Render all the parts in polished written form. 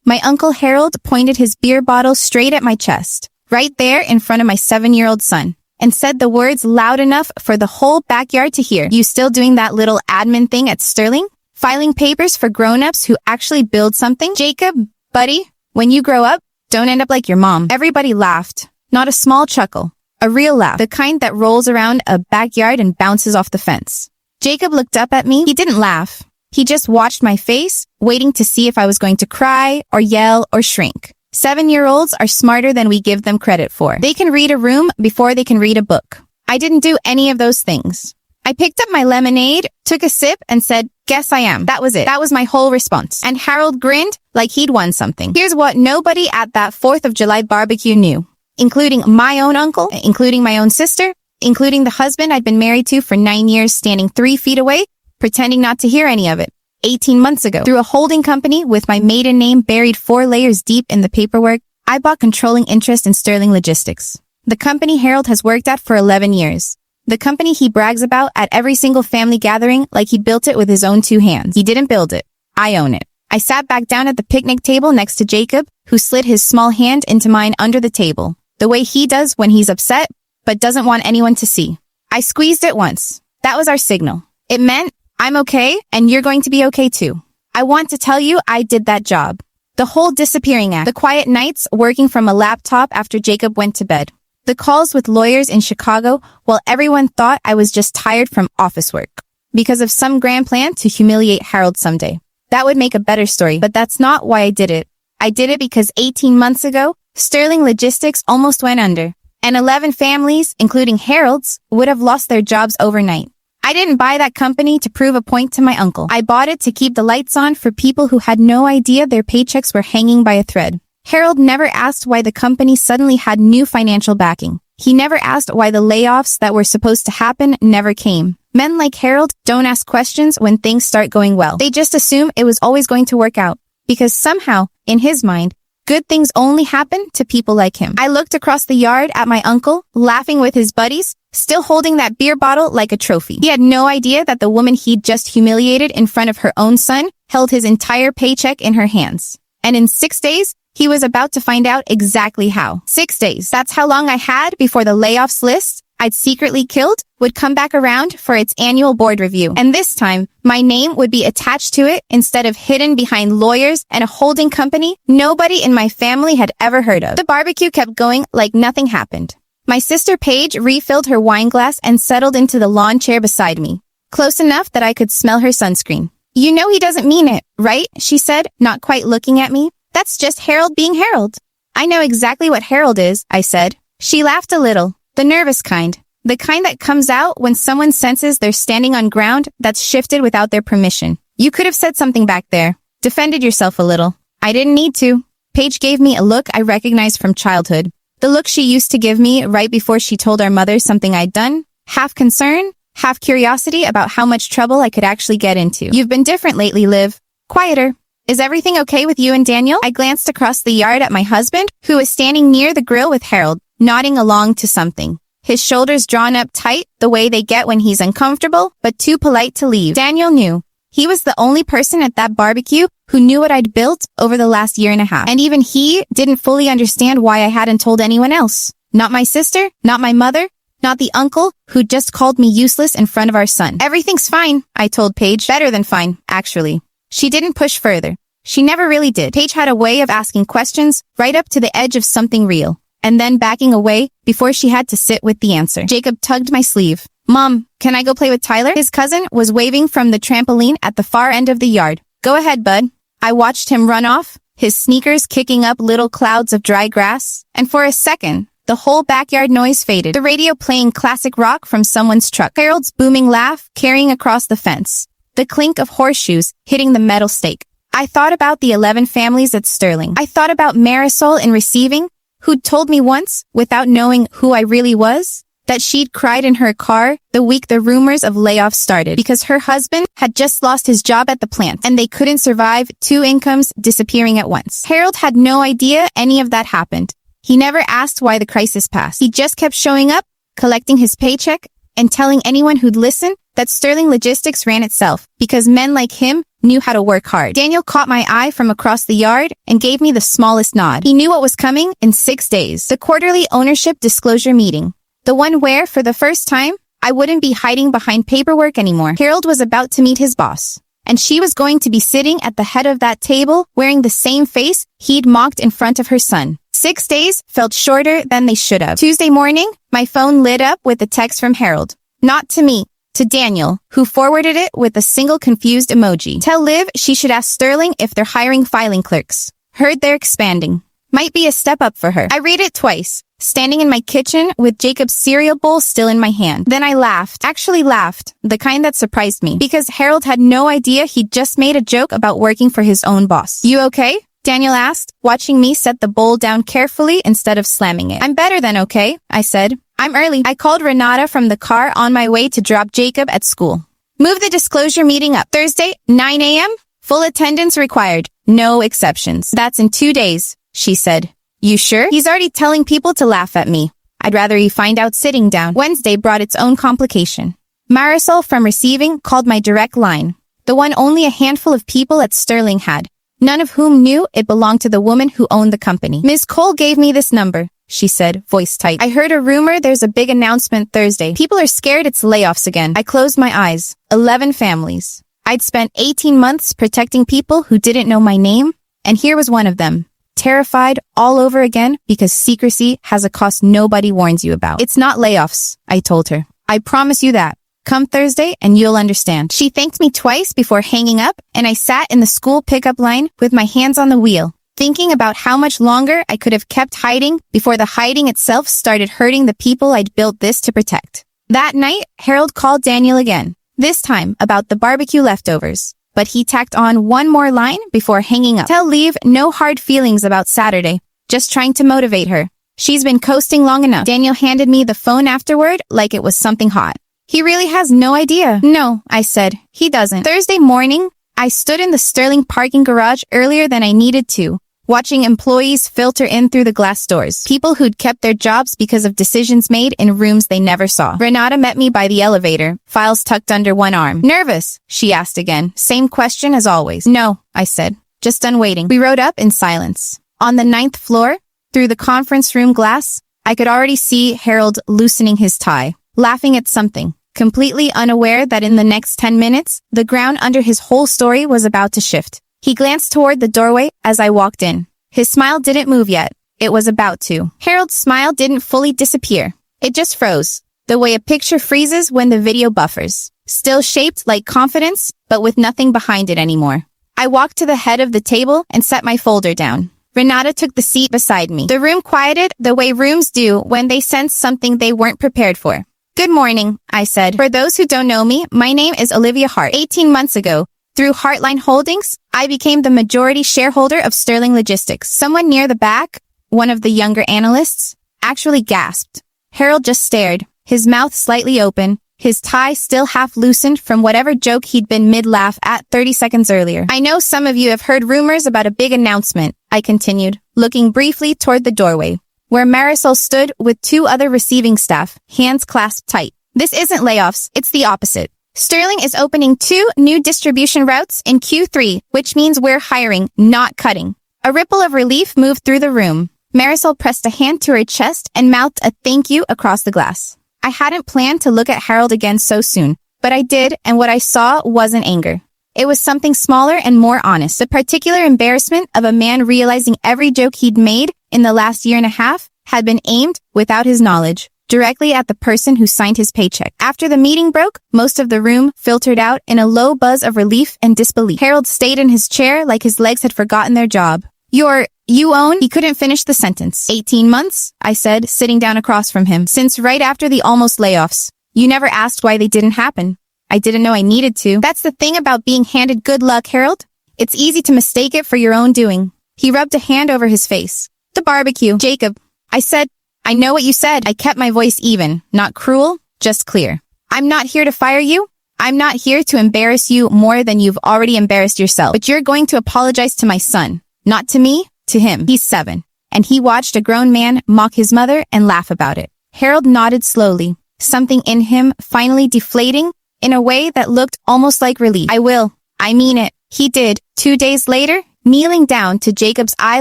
My Uncle Harold pointed his beer bottle straight at my chest, right there in front of my 7-year-old son, and said the words loud enough for the whole backyard to hear. You still doing that little admin thing at Sterling? Filing papers for grown-ups who actually build something? Jacob, buddy, when you grow up, don't end up like your mom. Everybody laughed. Not a small chuckle. A real laugh. The kind that rolls around a backyard and bounces off the fence. Jacob looked up at me. He didn't laugh. He just watched my face, waiting to see if I was going to cry or yell or shrink. 7-year-olds are smarter than we give them credit for. They can read a room before they can read a book. I didn't do any of those things. I picked up my lemonade, took a sip, and said, "Guess I am." That was it. That was my whole response. And Harold grinned like he'd won something. Here's what nobody at that 4th of July barbecue knew, including my own uncle, including my own sister, including the husband I'd been married to for 9 years standing 3 feet away, pretending not to hear any of it. 18 months ago, through a holding company with my maiden name buried 4 layers deep in the paperwork, I bought controlling interest in Sterling Logistics, the company Harold has worked at for 11 years. The company he brags about at every single family gathering like he built it with his own 2 hands. He didn't build it. I own it. I sat back down at the picnic table next to Jacob, who slid his small hand into mine under the table, the way he does when he's upset, but doesn't want anyone to see. I squeezed it once. That was our signal. It meant, I'm okay, and you're going to be okay too. I want to tell you I did that job. The whole disappearing act. The quiet nights working from a laptop after Jacob went to bed. The calls with lawyers in Chicago while everyone thought I was just tired from office work because of some grand plan to humiliate Harold someday. That would make a better story, but that's not why I did it. I did it because 18 months ago, Sterling Logistics almost went under, and 11 families, including Harold's, would have lost their jobs overnight. I didn't buy that company to prove a point to my uncle. I bought it to keep the lights on for people who had no idea their paychecks were hanging by a thread. Harold never asked why the company suddenly had new financial backing. He never asked why the layoffs that were supposed to happen never came. Men like Harold don't ask questions when things start going well. They just assume it was always going to work out, because somehow, in his mind, good things only happen to people like him. I looked across the yard at my uncle, laughing with his buddies, still holding that beer bottle like a trophy. He had no idea that the woman he'd just humiliated in front of her own son held his entire paycheck in her hands. And in 6 days, he was about to find out exactly how. 6 days. That's how long I had before the layoffs list I'd secretly killed would come back around for its annual board review. And this time, my name would be attached to it instead of hidden behind lawyers and a holding company nobody in my family had ever heard of. The barbecue kept going like nothing happened. My sister Paige refilled her wine glass and settled into the lawn chair beside me, close enough that I could smell her sunscreen. "You know he doesn't mean it, right?" she said, not quite looking at me. "That's just Harold being Harold." "I know exactly what Harold is," I said. She laughed a little. The nervous kind. The kind that comes out when someone senses they're standing on ground that's shifted without their permission. "You could have said something back there. Defended yourself a little." "I didn't need to." Paige gave me a look I recognized from childhood. The look she used to give me right before she told our mother something I'd done. Half concern, half curiosity about how much trouble I could actually get into. "You've been different lately, Liv. Quieter. Is everything okay with you and Daniel?" I glanced across the yard at my husband, who was standing near the grill with Harold, nodding along to something. His shoulders drawn up tight, the way they get when he's uncomfortable, but too polite to leave. Daniel knew. He was the only person at that barbecue who knew what I'd built over the last year and a half. And even he didn't fully understand why I hadn't told anyone else. Not my sister, not my mother, not the uncle who just called me useless in front of our son. "Everything's fine," I told Paige. Better than fine, actually. She didn't push further. She never really did. Paige had a way of asking questions right up to the edge of something real, and then backing away before she had to sit with the answer. Jacob tugged my sleeve. "Mom, can I go play with Tyler?" His cousin was waving from the trampoline at the far end of the yard. "Go ahead, bud." I watched him run off, his sneakers kicking up little clouds of dry grass, and for a second, the whole backyard noise faded. The radio playing classic rock from someone's truck. Harold's booming laugh carrying across the fence. The clink of horseshoes hitting the metal stake. I thought about the 11 families at Sterling. I thought about Marisol in receiving, who'd told me once, without knowing who I really was, that she'd cried in her car the week the rumors of layoffs started because her husband had just lost his job at the plant and they couldn't survive 2 incomes disappearing at once. Harold had no idea any of that happened. He never asked why the crisis passed. He just kept showing up, collecting his paycheck, and telling anyone who'd listen that Sterling Logistics ran itself because men like him knew how to work hard. Daniel caught my eye from across the yard and gave me the smallest nod. He knew what was coming in 6 days. The quarterly ownership disclosure meeting. The one where, for the first time, I wouldn't be hiding behind paperwork anymore. Harold was about to meet his boss, and she was going to be sitting at the head of that table wearing the same face he'd mocked in front of her son. 6 days felt shorter than they should have. Tuesday morning, my phone lit up with a text from Harold. Not to me, to Daniel, who forwarded it with a single confused emoji. Tell Liv she should ask Sterling if they're hiring filing clerks. Heard they're expanding. Might be a step up for her. I read it twice, standing in my kitchen with Jacob's cereal bowl still in my hand. Then I laughed. Actually laughed, the kind that surprised me, because Harold had no idea he'd just made a joke about working for his own boss. You okay? Daniel asked, watching me set the bowl down carefully instead of slamming it. I'm better than okay, I said. I'm early. I called Renata from the car on my way to drop Jacob at school. Move the disclosure meeting up. Thursday, 9 a.m. Full attendance required. No exceptions. That's in 2 days, she said. You sure? He's already telling people to laugh at me. I'd rather he find out sitting down. Wednesday brought its own complication. Marisol from receiving called my direct line, the one only a handful of people at Sterling had, none of whom knew it belonged to the woman who owned the company. Ms. Cole gave me this number, she said, voice tight. I heard a rumor there's a big announcement Thursday. People are scared it's layoffs again. I closed my eyes. 11 families. I'd spent 18 months protecting people who didn't know my name, and here was one of them. Terrified all over again because secrecy has a cost nobody warns you about. It's not layoffs, I told her. I promise you that. Come Thursday and you'll understand. She thanked me twice before hanging up, and I sat in the school pickup line with my hands on the wheel, thinking about how much longer I could have kept hiding before the hiding itself started hurting the people I'd built this to protect. That night, Harold called Daniel again, this time about the barbecue leftovers. But he tacked on one more line before hanging up. Tell Liv no hard feelings about Saturday, just trying to motivate her. She's been coasting long enough. Daniel handed me the phone afterward like it was something hot. He really has no idea. No, I said, he doesn't. Thursday morning, I stood in the Sterling parking garage earlier than I needed to, watching employees filter in through the glass doors. People who'd kept their jobs because of decisions made in rooms they never saw. Renata met me by the elevator, files tucked under one arm. Nervous? She asked again. Same question as always. No, I said. Just done waiting. We rode up in silence. On the 9th floor, through the conference room glass, I could already see Harold loosening his tie, laughing at something, completely unaware that in the next 10 minutes, the ground under his whole story was about to shift. He glanced toward the doorway as I walked in. His smile didn't move yet. It was about to. Harold's smile didn't fully disappear. It just froze, the way a picture freezes when the video buffers. Still shaped like confidence, but with nothing behind it anymore. I walked to the head of the table and set my folder down. Renata took the seat beside me. The room quieted the way rooms do when they sense something they weren't prepared for. Good morning, I said. For those who don't know me, my name is Olivia Hart. 18 months ago, through Heartline Holdings, I became the majority shareholder of Sterling Logistics. Someone near the back, one of the younger analysts, actually gasped. Harold just stared, his mouth slightly open, his tie still half loosened from whatever joke he'd been mid-laugh at 30 seconds earlier. I know some of you have heard rumors about a big announcement, I continued, looking briefly toward the doorway, where Marisol stood with 2 other receiving staff, hands clasped tight. This isn't layoffs, it's the opposite. Sterling is opening 2 new distribution routes in Q3, which means we're hiring, not cutting. A ripple of relief moved through the room. Marisol pressed a hand to her chest and mouthed a thank you across the glass. I hadn't planned to look at Harold again so soon, but I did, and what I saw wasn't anger. It was something smaller and more honest, the particular embarrassment of a man realizing every joke he'd made in the last year and a half had been aimed, without his knowledge, directly at the person who signed his paycheck. After the meeting broke, most of the room filtered out in a low buzz of relief and disbelief. Harold stayed in his chair like his legs had forgotten their job. You own? He couldn't finish the sentence. 18 months, I said, sitting down across from him. Since right after the almost layoffs. You never asked why they didn't happen. I didn't know I needed to. That's the thing about being handed good luck, Harold. It's easy to mistake it for your own doing. He rubbed a hand over his face. The barbecue. Jacob. I said, I know what you said. I kept my voice even, not cruel, just clear. I'm not here to fire you. I'm not here to embarrass you more than you've already embarrassed yourself. But you're going to apologize to my son. Not to me, to him. He's 7. And he watched a grown man mock his mother and laugh about it. Harold nodded slowly, something in him finally deflating in a way that looked almost like relief. I will. I mean it. He did. 2 days later, kneeling down to Jacob's eye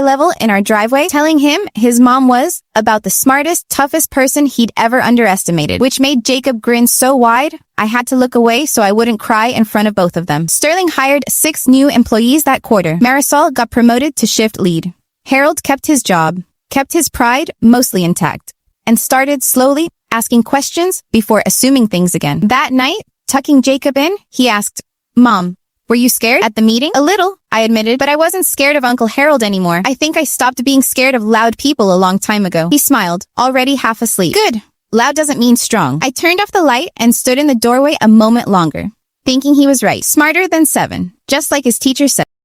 level in our driveway, telling him his mom was about the smartest, toughest person he'd ever underestimated, which made Jacob grin so wide, I had to look away so I wouldn't cry in front of both of them. Sterling hired 6 new employees that quarter. Marisol got promoted to shift lead. Harold kept his job, kept his pride mostly intact, and started slowly asking questions before assuming things again. That night, tucking Jacob in, he asked, "Mom, were you scared at the meeting?" "A little," I admitted, "but I wasn't scared of Uncle Harold anymore. I think I stopped being scared of loud people a long time ago." He smiled, already half asleep. "Good. Loud doesn't mean strong." I turned off the light and stood in the doorway a moment longer, thinking he was right. Smarter than 7, just like his teacher said.